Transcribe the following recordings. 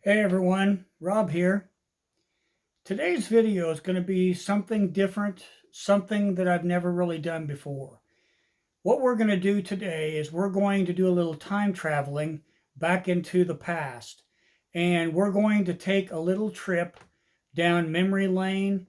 Hey everyone, Rob here. Today's video is going to be something different, something that I've never really done before. What we're going to do today is we're going to do a little time traveling back into the past. And we're going to take a little trip down memory lane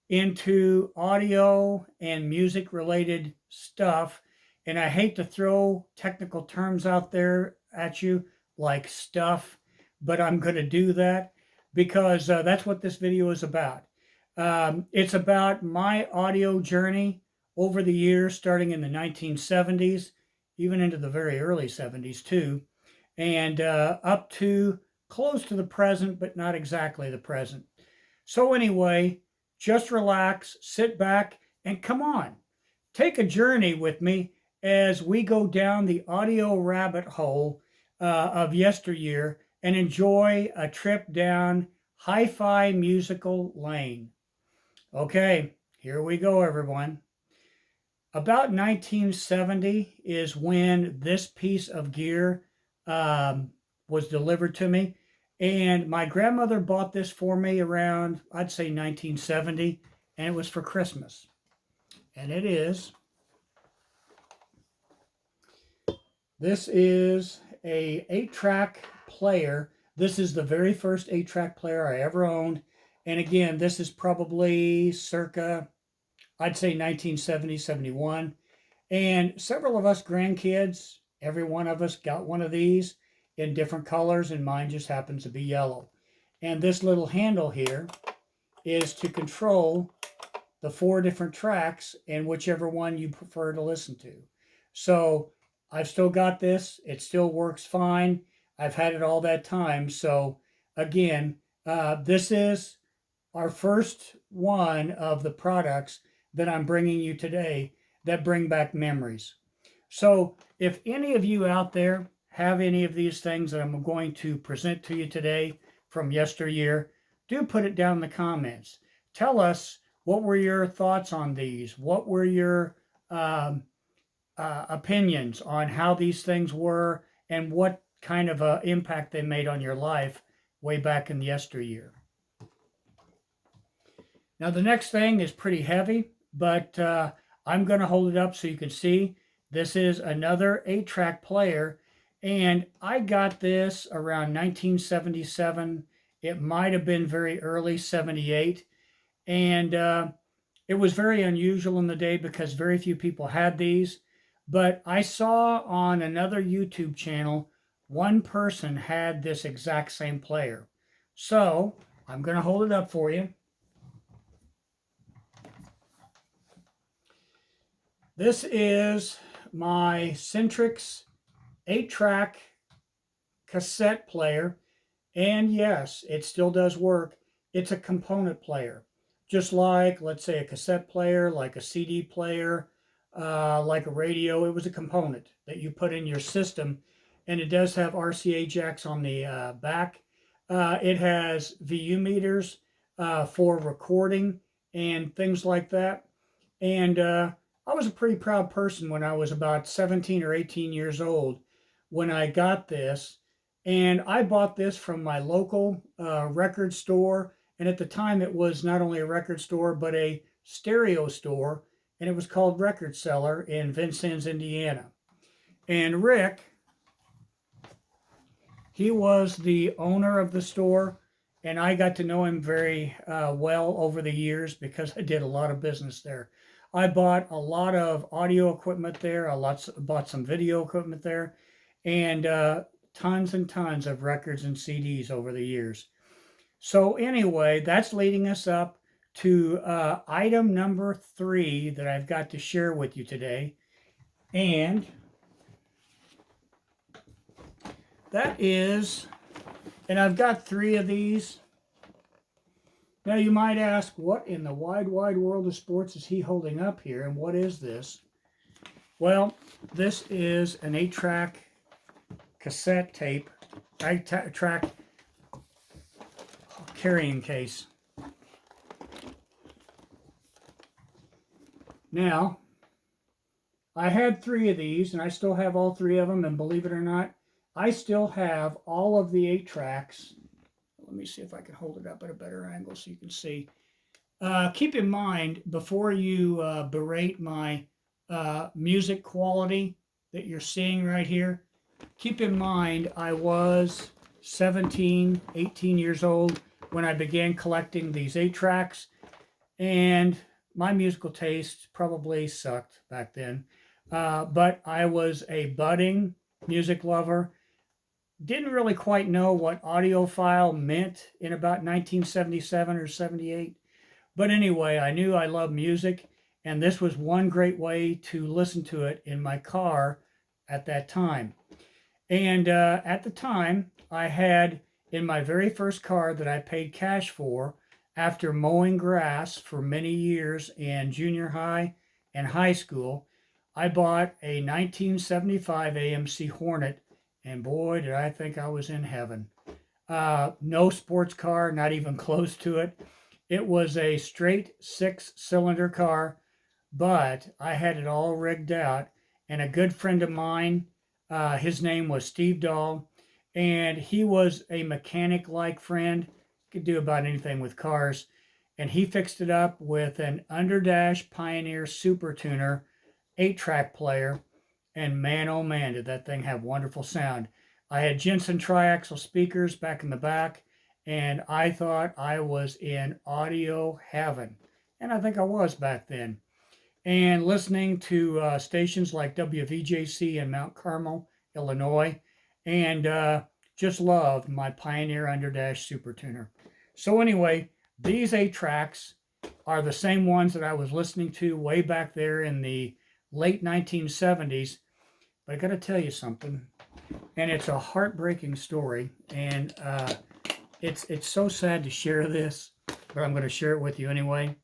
into audio and music related stuff. And I hate to throw technical terms out there at you like stuff, but I'm going to do that because that's what this video is about. It's about my audio journey over the years, starting in the 1970s, even into the very early 70s too, and up to close to the present, but not exactly the present. So anyway, just relax, sit back, and come on, take a journey with me as we go down the audio rabbit hole of yesteryear and enjoy a trip down hi-fi musical lane. Okay, here we go, everyone. About 1970 is when this piece of gear was delivered to me. And my grandmother bought this for me around, I'd say 1970, and it was for Christmas. And it is. This is a 8-track player. This is the very first 8-track player I ever owned. And again, this is probably circa, I'd say 1970, 71. And several of us grandkids, every one of us got one of these in different colors, and mine just happens to be yellow. And this little handle here is to control the 4 different tracks and whichever one you prefer to listen to. So I've still got this. It still works fine. I've had it all that time. So again, this is our first one of the products that I'm bringing you today that bring back memories. So if any of you out there have any of these things that I'm going to present to you today from yesteryear, do put it down in the comments. Tell us, what were your thoughts on these? What were your opinions on how these things were and what kind of impact they made on your life way back in yesteryear? Now the next thing is pretty heavy, but I'm going to hold it up so you can see. This is another 8-track player, and I got this around 1977. It might have been very early 78, and it was very unusual in the day because very few people had these. But I saw on another YouTube channel, one person had this exact same player. So I'm going to hold it up for you. This is my Centrix 8-track cassette player. And yes, it still does work. It's a component player. Just like, let's say, a cassette player, like a CD player, like a radio. It was a component that you put in your system. And it does have RCA jacks on the back. It has VU meters for recording and things like that. And I was a pretty proud person when I was about 17 or 18 years old when I got this. And I bought this from my local record store. And at the time, it was not only a record store, but a stereo store. And it was called Record Seller in Vincennes, Indiana. And Rick, he was the owner of the store. And I got to know him very well over the years because I did a lot of business there. I bought a lot of audio equipment there. I bought some video equipment there. And tons and tons of records and CDs over the years. So anyway, that's leading us up to item number 3 that I've got to share with you today. And that is, and I've got 3 of these. Now you might ask, what in the wide, wide world of sports is he holding up here, and what is this? Well, this is an 8-track cassette tape, 8-track carrying case. Now, I had 3 of these, and I still have all 3 of them, and believe it or not, I still have all of the 8 tracks Let me see if I can hold it up at a better angle so you can see. Keep in mind, before you berate my music quality that you're seeing right here, keep in mind I was 17, 18 years old when I began collecting these 8-tracks, and my musical taste probably sucked back then. But I was a budding music lover. Didn't really quite know what audiophile meant in about 1977 or 78. But anyway, I knew I loved music, and this was one great way to listen to it in my car at that time. And at the time, I had in my very first car that I paid cash for after mowing grass for many years in junior high and high school, I bought a 1975 AMC Hornet, and boy, did I think I was in heaven. No sports car, not even close to it. It was a straight 6-cylinder car, but I had it all rigged out. And a good friend of mine, his name was Steve Dahl, and he was a mechanic-like friend, could do about anything with cars. And he fixed it up with an Underdash Pioneer Super Tuner 8-track player. And man, oh man, did that thing have wonderful sound. I had Jensen triaxial speakers back in the back, and I thought I was in audio heaven. And I think I was back then. And listening to stations like WVJC in Mount Carmel, Illinois, and just loved my Pioneer Underdash Super Tuner. So anyway, these 8-tracks are the same ones that I was listening to way back there in the late 1970s. But I got to tell you something, and it's a heartbreaking story, and it's so sad to share this, but I'm going to share it with you anyway.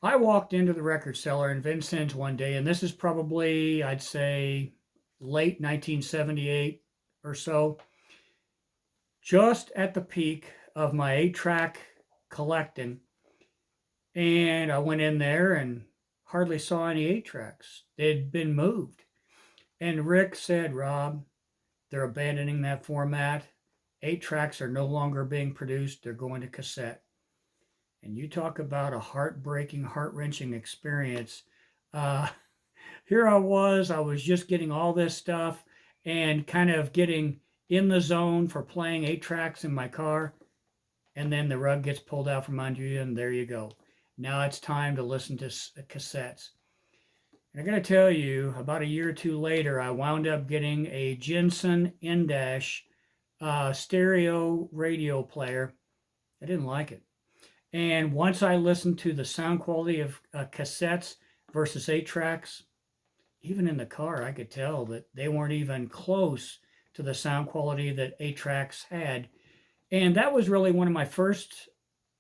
I walked into the record seller in Vincennes one day, and this is probably, I'd say, late 1978 or so, just at the peak of my 8-track collecting. And I went in there and hardly saw any 8-tracks. They'd been moved. And Rick said, Rob, they're abandoning that format. 8-tracks are no longer being produced. They're going to cassette. And you talk about a heartbreaking, heart-wrenching experience. Here I was just getting all this stuff and kind of getting in the zone for playing 8-tracks in my car. And then the rug gets pulled out from under you, and there you go. Now it's time to listen to cassettes. And I got to tell you, about a year or two later, I wound up getting a Jensen N-Dash stereo radio player. I didn't like it. And once I listened to the sound quality of cassettes versus 8-tracks, even in the car, I could tell that they weren't even close to the sound quality that 8-tracks had. And that was really one of my first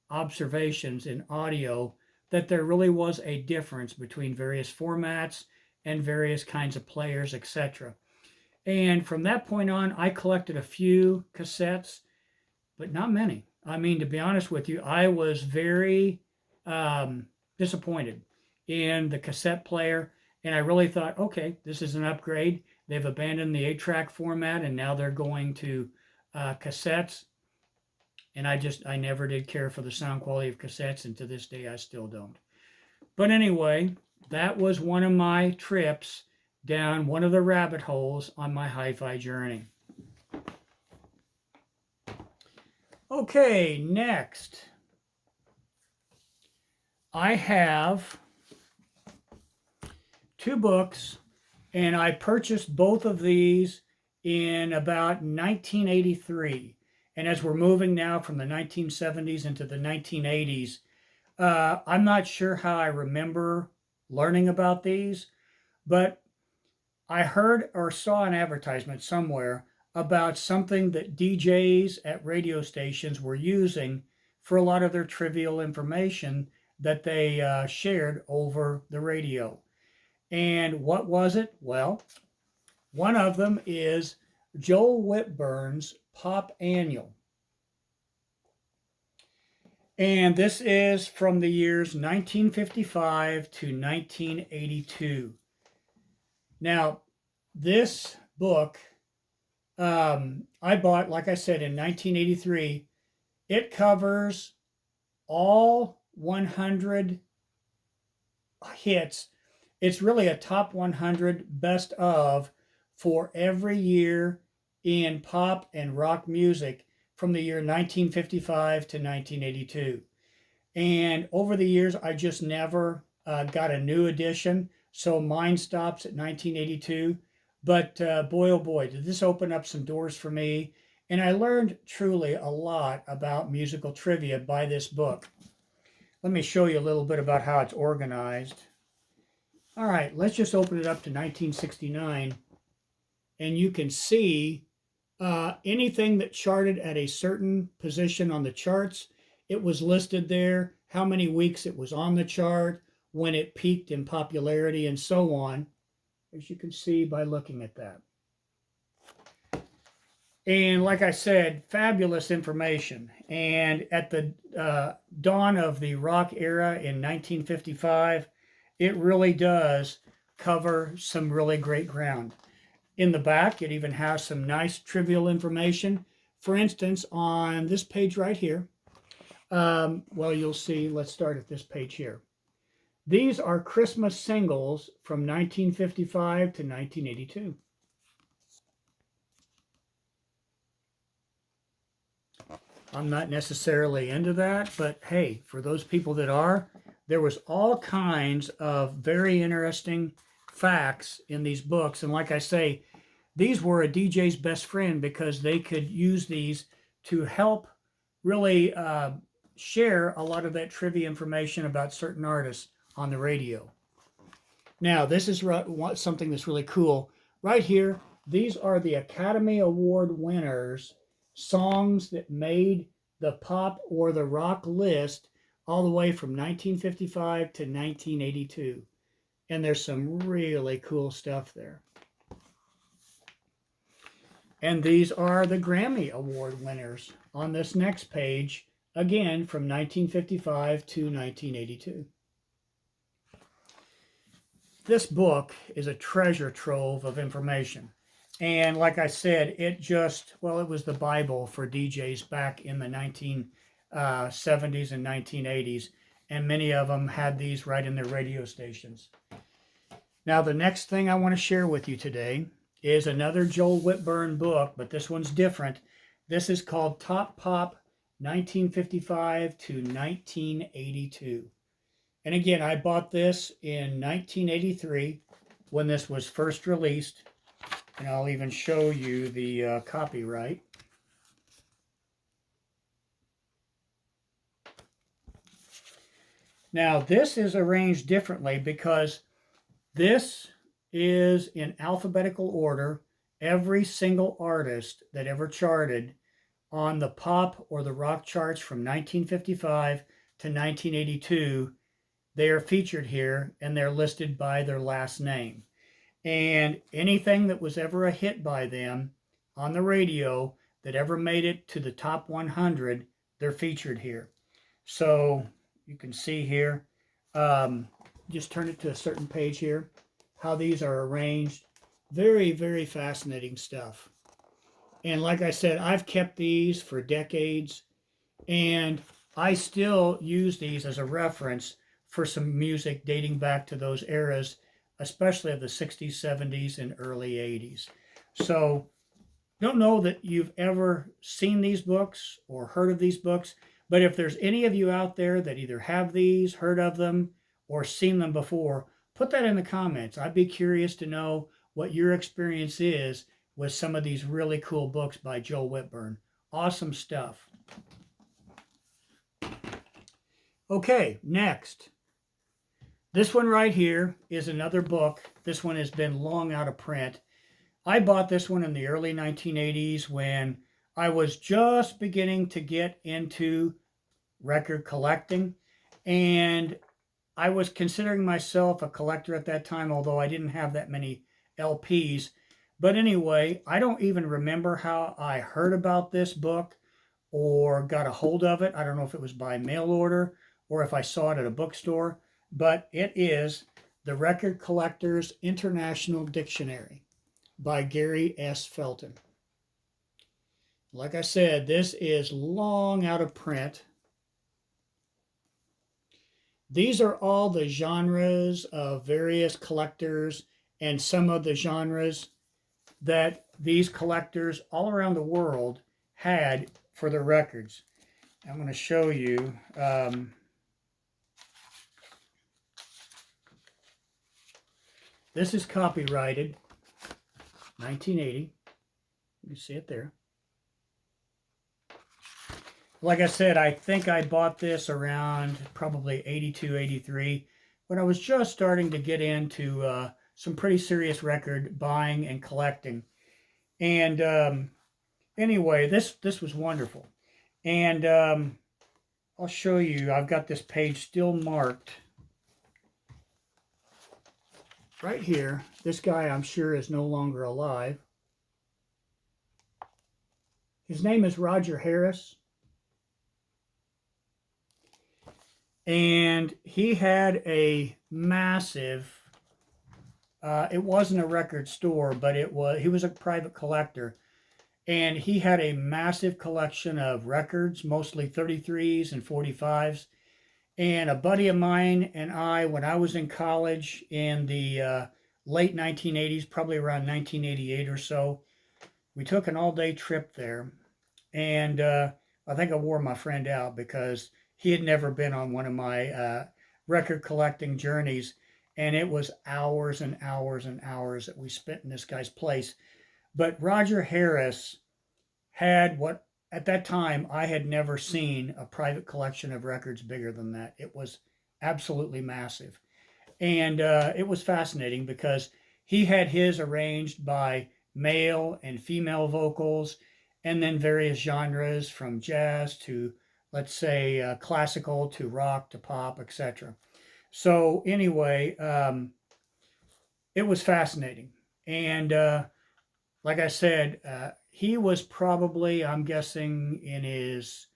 observations in audio, that there really was a difference between various formats and various kinds of players, etc. And from that point on, I collected a few cassettes, but not many. I mean, to be honest with you, I was very disappointed in the cassette player, and I really thought, okay, this is an upgrade. They've abandoned the 8-track format, and now they're going to cassettes. And I never did care for the sound quality of cassettes, and to this day I still don't. But anyway, that was one of my trips down one of the rabbit holes on my hi-fi journey. Okay, next. I have 2 books, and I purchased both of these in about 1983. And as we're moving now from the 1970s into the 1980s, I'm not sure how I remember learning about these, but I heard or saw an advertisement somewhere about something that DJs at radio stations were using for a lot of their trivial information that they shared over the radio. And what was it? Well, one of them is Joel Whitburn's Pop Annual. And this is from the years 1955 to 1982. Now, this book I bought, like I said, in 1983, It covers all 100 hits. It's really a top 100 best of for every year in pop and rock music from the year 1955 to 1982. And over the years, I just never got a new edition. So mine stops at 1982. But boy, oh boy, did this open up some doors for me. And I learned truly a lot about musical trivia by this book. Let me show you a little bit about how it's organized. All right, let's just open it up to 1969. And you can see anything that charted at a certain position on the charts. It was listed there, how many weeks it was on the chart, when it peaked in popularity, and so on, as you can see by looking at that. And like I said, fabulous information. And at the dawn of the rock era in 1955, it really does cover some really great ground. In the back, it even has some nice trivial information. For instance, on this page right here, well, you'll see, let's start at this page here. These are Christmas singles from 1955 to 1982. I'm not necessarily into that, but hey, for those people that are, there was all kinds of very interesting facts in these books. And like I say, these were a DJ's best friend because they could use these to help really share a lot of that trivia information about certain artists on the radio. Now, this is something that's really cool. Right here, these are the Academy Award winners, songs that made the pop or the rock list all the way from 1955 to 1982. And there's some really cool stuff there. And these are the Grammy Award winners on this next page, again from 1955 to 1982. This book is a treasure trove of information. And like I said, it was the Bible for DJs back in the 1970s and 1980s. And many of them had these right in their radio stations. Now, the next thing I want to share with you today is another Joel Whitburn book, but this one's different. This is called Top Pop 1955 to 1982. And again, I bought this in 1983 when this was first released. And I'll even show you the copyright. Now, this is arranged differently because this is in alphabetical order. Every single artist that ever charted on the pop or the rock charts from 1955 to 1982, they are featured here and they're listed by their last name. And anything that was ever a hit by them on the radio that ever made it to the top 100, they're featured here. So you can see here, just turn it to a certain page here, how these are arranged. Very, very fascinating stuff. And like I said, I've kept these for decades, and I still use these as a reference for some music dating back to those eras, especially of the 60s, 70s, and early 80s. So don't know that you've ever seen these books or heard of these books, but if there's any of you out there that either have these, heard of them, or seen them before, put that in the comments. I'd be curious to know what your experience is with some of these really cool books by Joel Whitburn. Awesome stuff. Okay, next. This one right here is another book. This one has been long out of print. I bought this one in the early 1980s when I was just beginning to get into record collecting, and I was considering myself a collector at that time, although I didn't have that many LPs. But anyway, I don't even remember how I heard about this book or got a hold of it. I don't know if it was by mail order or if I saw it at a bookstore, but it is The Record Collector's International Dictionary by Gary S. Felton. Like I said, this is long out of print. These are all the genres of various collectors and some of the genres that these collectors all around the world had for their records. I'm going to show you. This is copyrighted 1980. You can see it there. Like I said, I think I bought this around probably 82, 83, when I was just starting to get into some pretty serious record buying and collecting. And anyway, this was wonderful. And I'll show you. I've got this page still marked right here. This guy, I'm sure, is no longer alive. His name is Roger Harris. And he had a massive, it wasn't a record store, but he was a private collector. And he had a massive collection of records, mostly 33s and 45s. And a buddy of mine and I, when I was in college in the late 1980s, probably around 1988 or so, we took an all-day trip there. And I think I wore my friend out because he had never been on one of my record collecting journeys. And it was hours and hours and hours that we spent in this guy's place. But Roger Harris had what, at that time, I had never seen a private collection of records bigger than that. It was absolutely massive. And it was fascinating because he had his arranged by male and female vocals, and then various genres from jazz to, let's say, classical to rock to pop, etc. So anyway, it was fascinating. And like I said, he was probably, I'm guessing, in his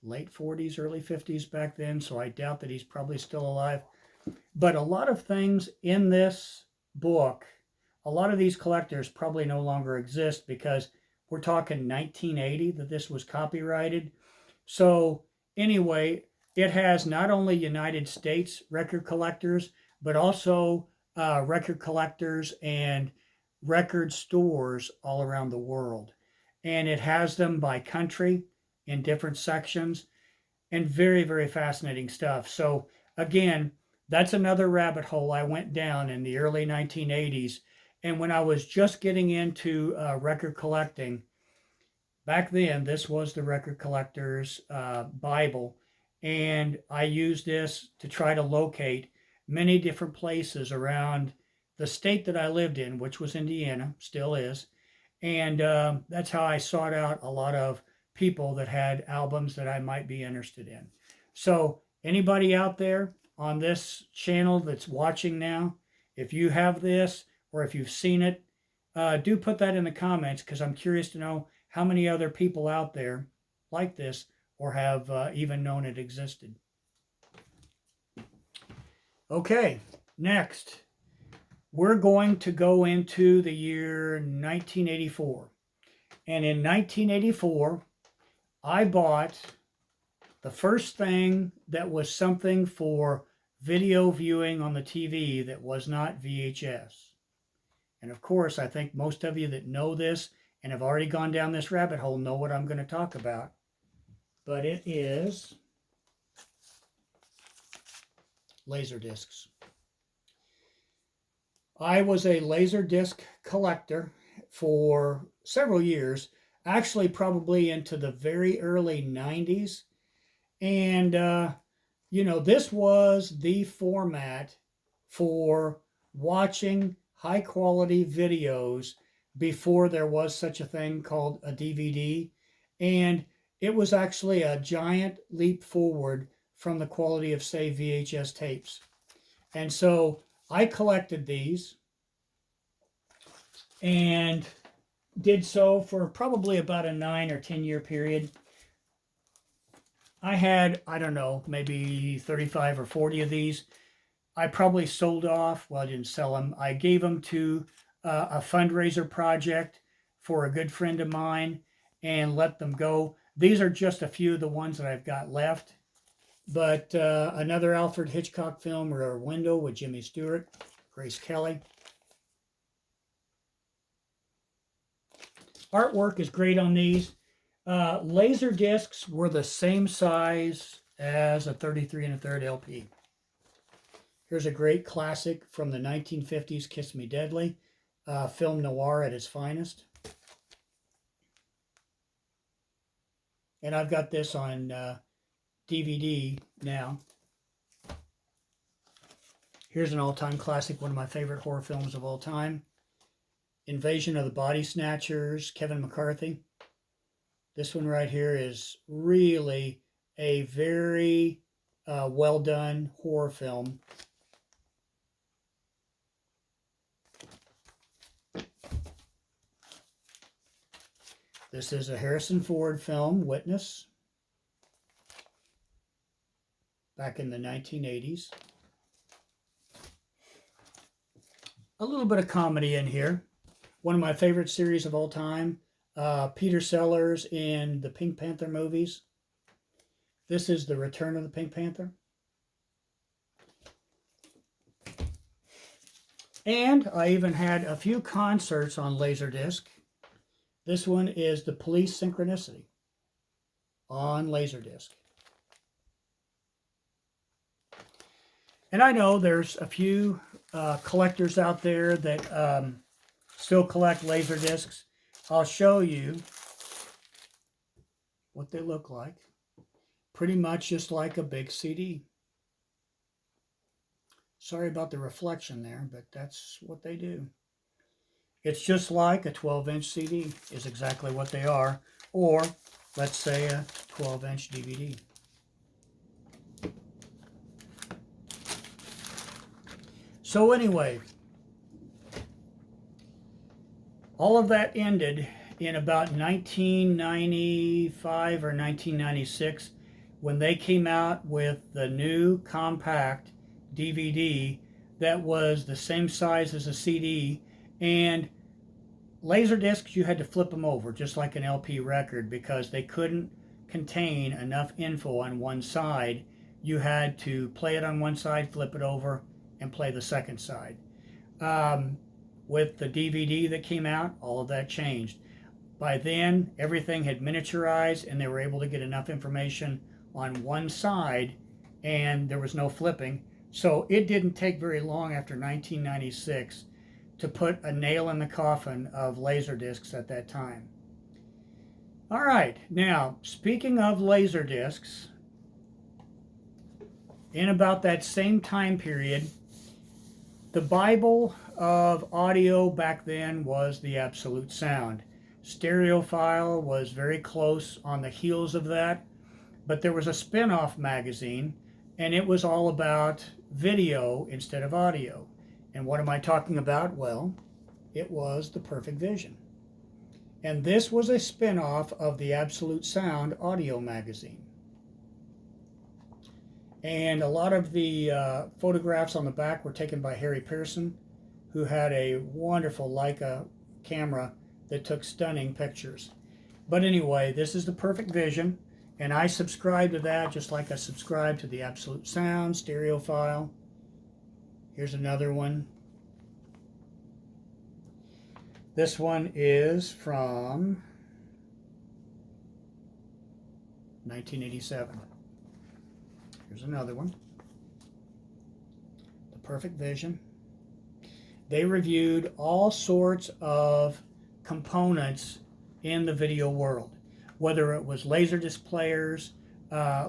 late 40s, early 50s back then, so I doubt that he's probably still alive. But a lot of things in this book, a lot of these collectors probably no longer exist because we're talking 1980 that this was copyrighted. So anyway, it has not only United States record collectors, but also record collectors and record stores all around the world. And it has them by country in different sections, and very, very fascinating stuff. So again, that's another rabbit hole I went down in the early 1980s. And when I was just getting into record collecting, back then, this was the record collector's Bible. And I used this to try to locate many different places around the state that I lived in, which was Indiana, still is. And that's how I sought out a lot of people that had albums that I might be interested in. So anybody out there on this channel that's watching now, if you have this or if you've seen it, do put that in the comments because I'm curious to know how many other people out there like this or have even known it existed. Okay, next, we're going to go into the year 1984. And in 1984, I bought the first thing that was something for video viewing on the TV that was not VHS. And of course, I think most of you that know this and have already gone down this rabbit hole know what I'm going to talk about. But it is laserdiscs. I was a laserdisc collector for several years, actually probably into the very early 90s. And, this was the format for watching high quality videos before there was such a thing called a DVD. And it was actually a giant leap forward from the quality of, say, VHS tapes. And so I collected these and did so for probably about a 9 or 10 year period. I had, I don't know, maybe 35 or 40 of these. I probably sold off, well, I didn't sell them. I gave them to a fundraiser project for a good friend of mine. and let them go. These are just a few of the ones that I've got left. But another Alfred Hitchcock film, Rear Window, with Jimmy Stewart, Grace Kelly. Artwork is great on these. Laser discs were the same size as a 33 1/3 LP. Here's a great classic from the 1950s, Kiss Me Deadly, film noir at its finest. And I've got this on DVD now. Here's an all-time classic, one of my favorite horror films of all time. Invasion of the Body Snatchers, Kevin McCarthy. This one right here is really a very well done horror film. This is a Harrison Ford film, Witness, back in the 1980s. A little bit of comedy in here. One of my favorite series of all time, Peter Sellers in the Pink Panther movies. This is The Return of the Pink Panther. And I even had a few concerts on Laserdisc. This one is The Police Synchronicity on Laserdisc. And I know there's a few collectors out there that still collect Laserdiscs. I'll show you what they look like. Pretty much just like a big CD. Sorry about the reflection there, but that's what they do. It's just like a 12-inch CD is exactly what they are, or let's say a 12-inch DVD. So anyway, all of that ended in about 1995 or 1996 when they came out with the new compact DVD that was the same size as a CD, and Laserdiscs, you had to flip them over just like an LP record because they couldn't contain enough info on one side. You had to play it on one side, flip it over, and play the second side. With the DVD that came out, all of that changed. By then, everything had miniaturized and they were able to get enough information on one side and there was no flipping. So it didn't take very long after 1996 to put a nail in the coffin of Laserdiscs at that time. All right, now, speaking of Laserdiscs, in about that same time period, the Bible of audio back then was the Absolute Sound. Stereophile was very close on the heels of that, but there was a spin-off magazine, and it was all about video instead of audio. And what am I talking about? Well, it was The Perfect Vision. And this was a spin-off of the Absolute Sound audio magazine. And a lot of the photographs on the back were taken by Harry Pearson, who had a wonderful Leica camera that took stunning pictures. But anyway, this is The Perfect Vision, and I subscribe to that just like I subscribe to the Absolute Sound, Stereophile. Here's another one. This one is from 1987. Here's another one. The Perfect Vision. They reviewed all sorts of components in the video world, whether it was Laserdisc players,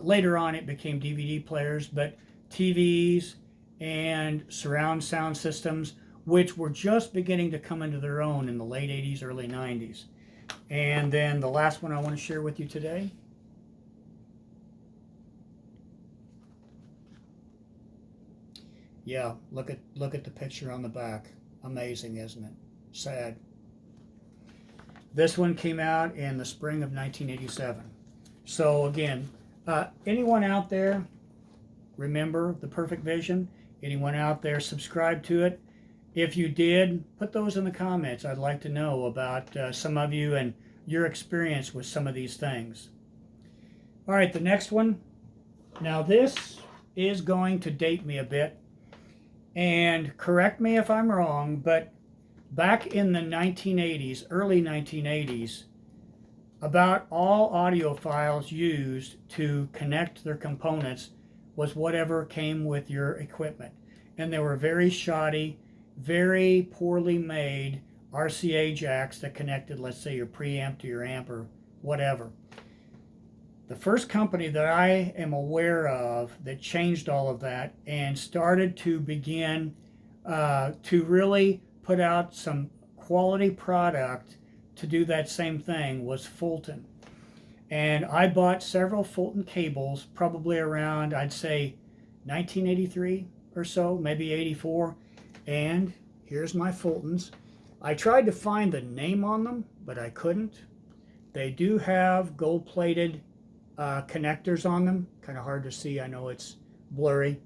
later on it became DVD players, but TVs and surround sound systems, which were just beginning to come into their own in the late 80s, early 90s. And then the last one I want to share with you today. Yeah, look at the picture on the back. Amazing, isn't it? Sad. This one came out in the spring of 1987. So again, anyone out there remember The Perfect Vision? Anyone out there subscribe to it? If you did, put those in the comments. I'd like to know about some of you, and your experience with some of these things. All right, the next one. Now this is going to date me a bit, and correct me if I'm wrong, but back in the 1980s, early 1980s, about all audiophiles used to connect their components was whatever came with your equipment. And they were very shoddy, very poorly made RCA jacks that connected, let's say, your preamp to your amp or whatever. The first company that I am aware of that changed all of that and started to begin to really put out some quality product to do that same thing was Fulton. And I bought several Fulton cables, probably around, I'd say, 1983 or so, maybe 84. And here's my Fultons. I tried to find the name on them, but I couldn't. They do have gold-plated connectors on them. Kind of hard to see. I know it's blurry.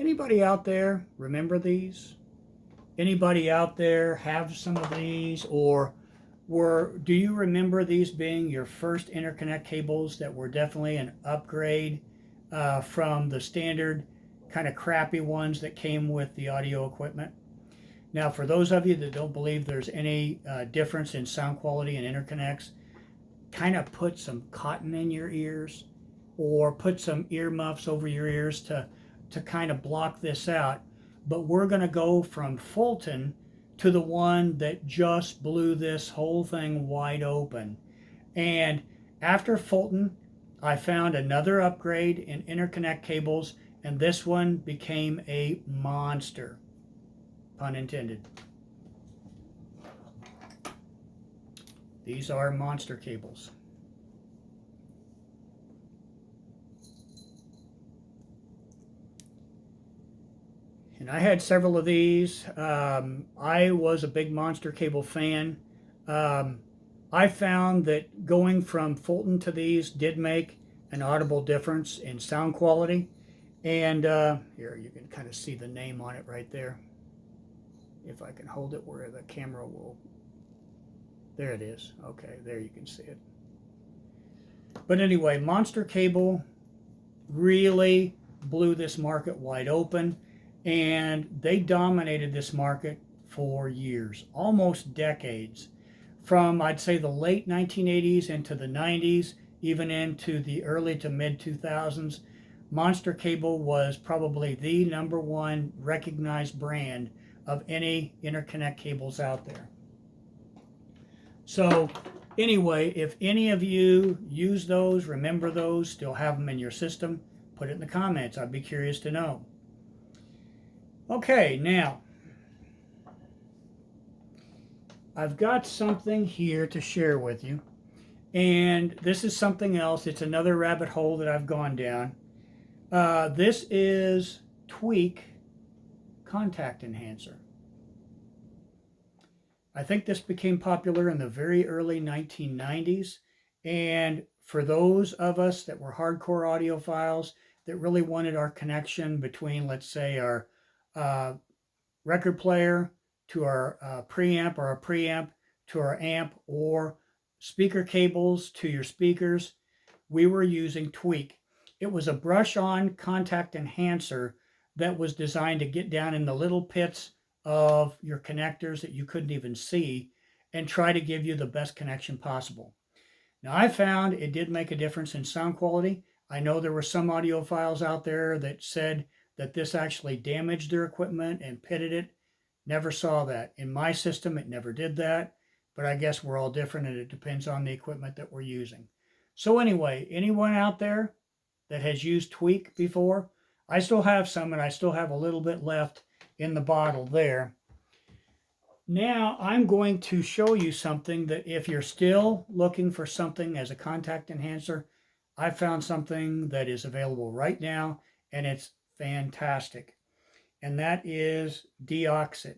Anybody out there remember these? Anybody out there have some of these, or do you remember these being your first interconnect cables that were definitely an upgrade from the standard kind of crappy ones that came with the audio equipment? Now, for those of you that don't believe there's any difference in sound quality and interconnects, kind of put some cotton in your ears or put some earmuffs over your ears to kind of block this out. But we're going to go from Fulton to the one that just blew this whole thing wide open. And after Fulton, I found another upgrade in interconnect cables, and this one became a monster. Pun intended. These are monster cables. And I had several of these. I was a big monster cable fan. I found that going from Fulton to these did make an audible difference in sound quality. And here, you can kind of see the name on it right there. If I can hold it where the camera will. There it is. Okay, there you can see it. But anyway, monster cable really blew this market wide open, and they dominated this market for years, almost decades. From, I'd say, the late 1980s into the 90s, even into the early to mid 2000s, Monster Cable was probably the #1 recognized brand of any interconnect cables out there. So anyway, if any of you use those, remember those, still have them in your system, put it in the comments. I'd be curious to know. Okay, now I've got something here to share with you, and this is something else. It's another rabbit hole that I've gone down. This is Tweak Contact Enhancer. I think this became popular in the very early 1990s, and for those of us that were hardcore audiophiles that really wanted our connection between, let's say, our record player to our preamp, or our preamp to our amp, or speaker cables to your speakers, we were using Tweak. It was a brush-on contact enhancer that was designed to get down in the little pits of your connectors that you couldn't even see and try to give you the best connection possible. Now, I found it did make a difference in sound quality. I know there were some audiophiles out there that said that this actually damaged their equipment and pitted it. Never saw that. In my system, it never did that, but I guess we're all different and it depends on the equipment that we're using. So anyway, anyone out there that has used Tweak before? I still have some, and I still have a little bit left in the bottle there. Now I'm going to show you something that if you're still looking for something as a contact enhancer, I found something that is available right now, and it's fantastic. And that is Deoxit.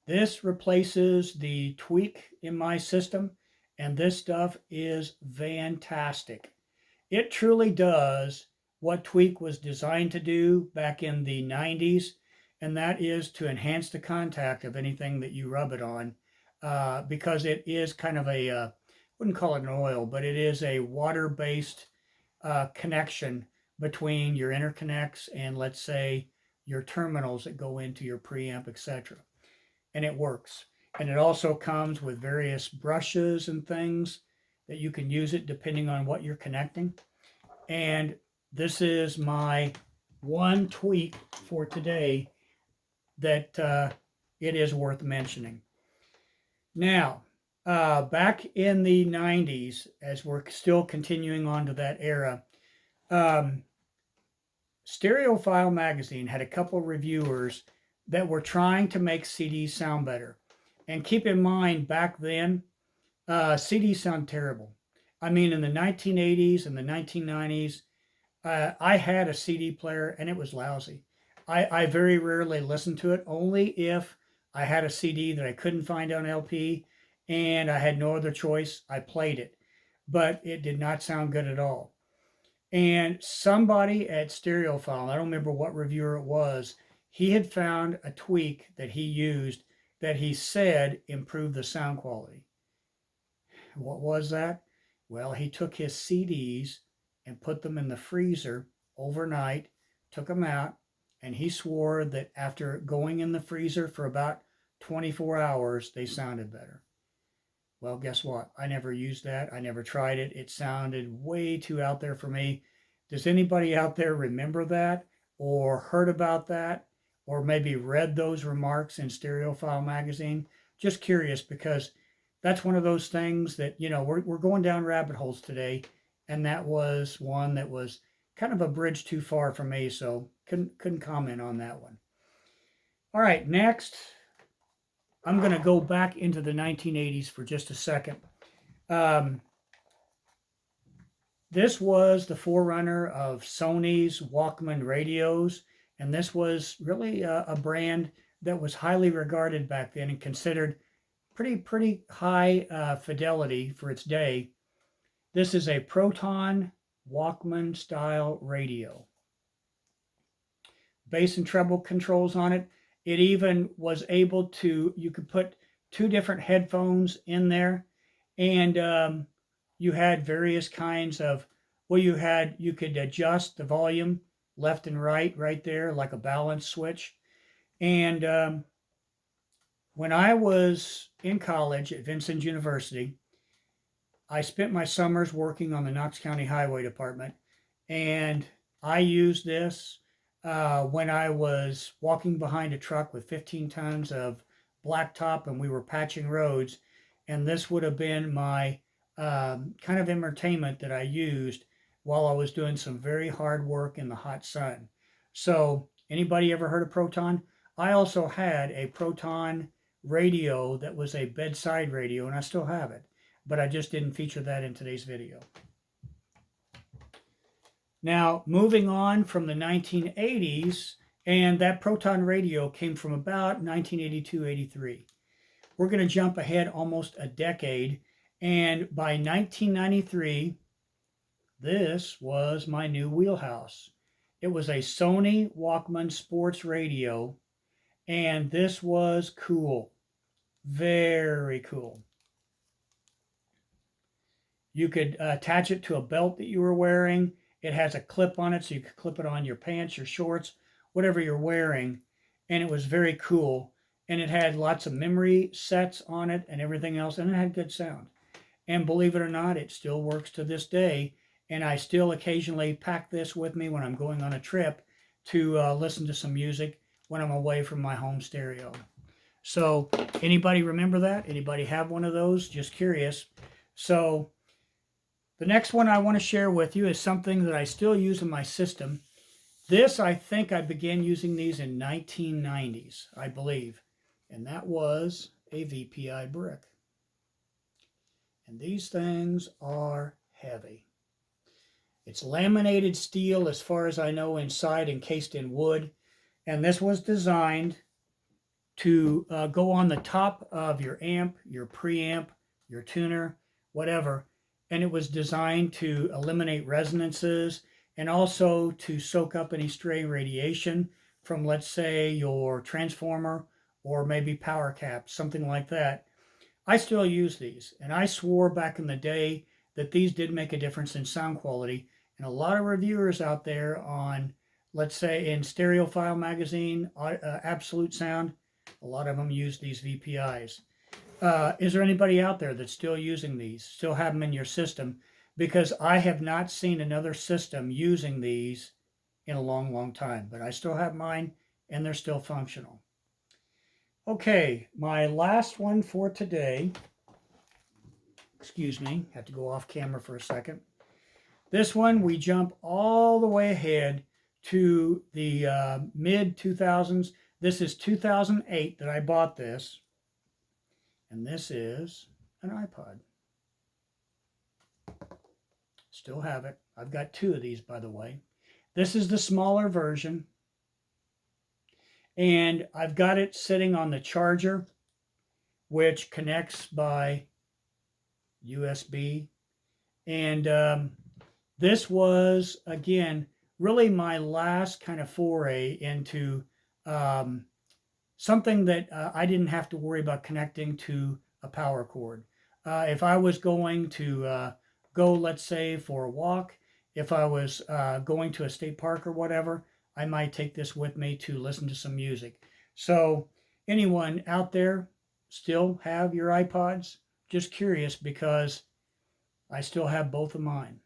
This replaces the Tweak in my system, and this stuff is fantastic. It truly does what Tweak was designed to do back in the 90s. and that is to enhance the contact of anything that you rub it on, because it is kind of a, wouldn't call it an oil, but it is a water-based connection between your interconnects and, let's say, your terminals that go into your preamp, etc. And it works. And it also comes with various brushes and things that you can use it depending on what you're connecting. And this is my one tweak for today that it is worth mentioning. Now, back in the 90s, as we're still continuing on to that era, Stereophile magazine had a couple reviewers that were trying to make CDs sound better. And keep in mind, back then, CDs sound terrible. I mean, in the 1980s and the 1990s, I had a CD player and it was lousy. I very rarely listened to it, only if I had a CD that I couldn't find on LP and I had no other choice. I played it, but it did not sound good at all. And somebody at Stereophile, I don't remember what reviewer it was, he had found a tweak that he used that he said improved the sound quality. What was that? Well, he took his CDs and put them in the freezer overnight, took them out, and he swore that after going in the freezer for about 24 hours, they sounded better. Well, guess what? I never used that. I never tried it. It sounded way too out there for me. Does anybody out there remember that or heard about that or maybe read those remarks in Stereophile magazine? Just curious, because that's one of those things that, you know, we're going down rabbit holes today, and that was one that was kind of a bridge too far for me, so couldn't comment on that one. All right, next, I'm going to go back into the 1980s for just a second. This was the forerunner of Sony's Walkman radios, and this was really a brand that was highly regarded back then and considered pretty high fidelity for its day. This is a Proton Walkman style radio. Bass and treble controls on it. It even was able to, you could put two different headphones in there, and you had various kinds of, well, you could adjust the volume left and right there, like a balance switch. And when I was in college at Vincennes University, I spent my summers working on the Knox County Highway Department, and I used this when I was walking behind a truck with 15 tons of blacktop and we were patching roads, and this would have been my kind of entertainment that I used while I was doing some very hard work in the hot sun. So, anybody ever heard of Proton? I also had a Proton radio that was a bedside radio, and I still have it, but I just didn't feature that in today's video. Now, moving on from the 1980s, and that Proton radio came from about 1982-83. We're going to jump ahead almost a decade, and by 1993, this was my new wheelhouse. It was a Sony Walkman sports radio, and this was cool. Very cool. You could attach it to a belt that you were wearing. It has a clip on it, so you could clip it on your pants, your shorts, whatever you're wearing. And it was very cool. And it had lots of memory sets on it and everything else, and it had good sound. And believe it or not, it still works to this day. And I still occasionally pack this with me when I'm going on a trip to listen to some music when I'm away from my home stereo. So, anybody remember that? Anybody have one of those? Just curious. So, the next one I want to share with you is something that I still use in my system. This, I think I began using these in 1990s, I believe. And that was a VPI brick. And these things are heavy. It's laminated steel, as far as I know, inside, encased in wood. And this was designed to go on the top of your amp, your preamp, your tuner, whatever. And it was designed to eliminate resonances and also to soak up any stray radiation from, let's say, your transformer or maybe power caps, something like that. I still use these, and I swore back in the day that these did make a difference in sound quality. And a lot of reviewers out there on, let's say, in Stereophile magazine, Absolute Sound, a lot of them use these VPIs. Is there anybody out there that's still using these, still have them in your system? Because I have not seen another system using these in a long, long time, but I still have mine and they're still functional. Okay, my last one for today, excuse me, have to go off camera for a second. This one, we jump all the way ahead to the mid 2000s. This is 2008 that I bought this, and this is an iPod. Still have it. I've got two of these, by the way. This is the smaller version, and I've got it sitting on the charger, which connects by USB. And this was, again, really my last kind of foray into something that I didn't have to worry about connecting to a power cord. If I was going to go, let's say, for a walk, if I was going to a state park or whatever, I might take this with me to listen to some music. So anyone out there still have your iPods? Just curious, because I still have both of mine.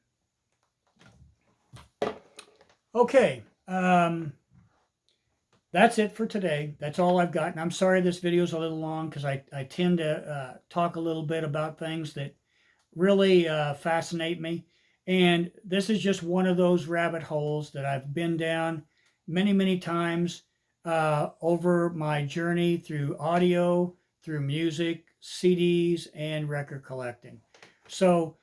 Okay, that's it for today. That's all I've got. And I'm sorry this video is a little long, because I tend to talk a little bit about things that really fascinate me. And this is just one of those rabbit holes that I've been down many, many times over my journey through audio, through music, CDs, and record collecting. So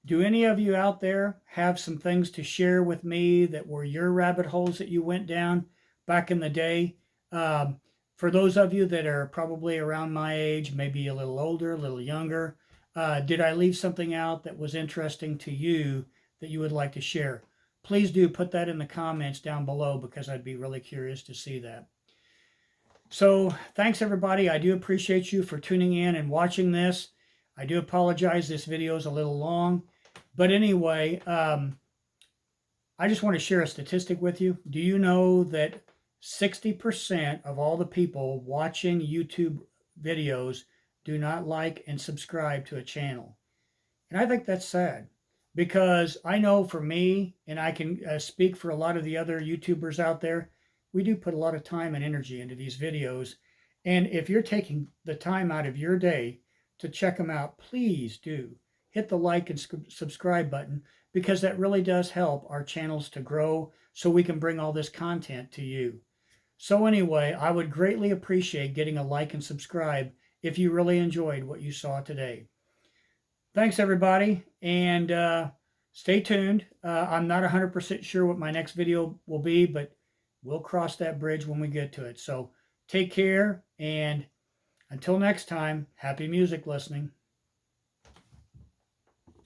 do any of you out there have some things to share with me that were your rabbit holes that you went down back in the day? For those of you that are probably around my age, maybe a little older, a little younger, did I leave something out that was interesting to you that you would like to share? Please do put that in the comments down below, because I'd be really curious to see that. So thanks, everybody. I do appreciate you for tuning in and watching this. I do apologize, this video is a little long. But anyway, I just want to share a statistic with you. Do you know that 60% of all the people watching YouTube videos do not like and subscribe to a channel? And I think that's sad, because I know for me, and I can speak for a lot of the other YouTubers out there, we do put a lot of time and energy into these videos. And if you're taking the time out of your day to check them out, please do hit the like and subscribe button, because that really does help our channels to grow, so we can bring all this content to you. So anyway, I would greatly appreciate getting a like and subscribe if you really enjoyed what you saw today. Thanks, everybody, and stay tuned. I'm not 100% sure what my next video will be, but we'll cross that bridge when we get to it. So take care, and until next time, happy music listening.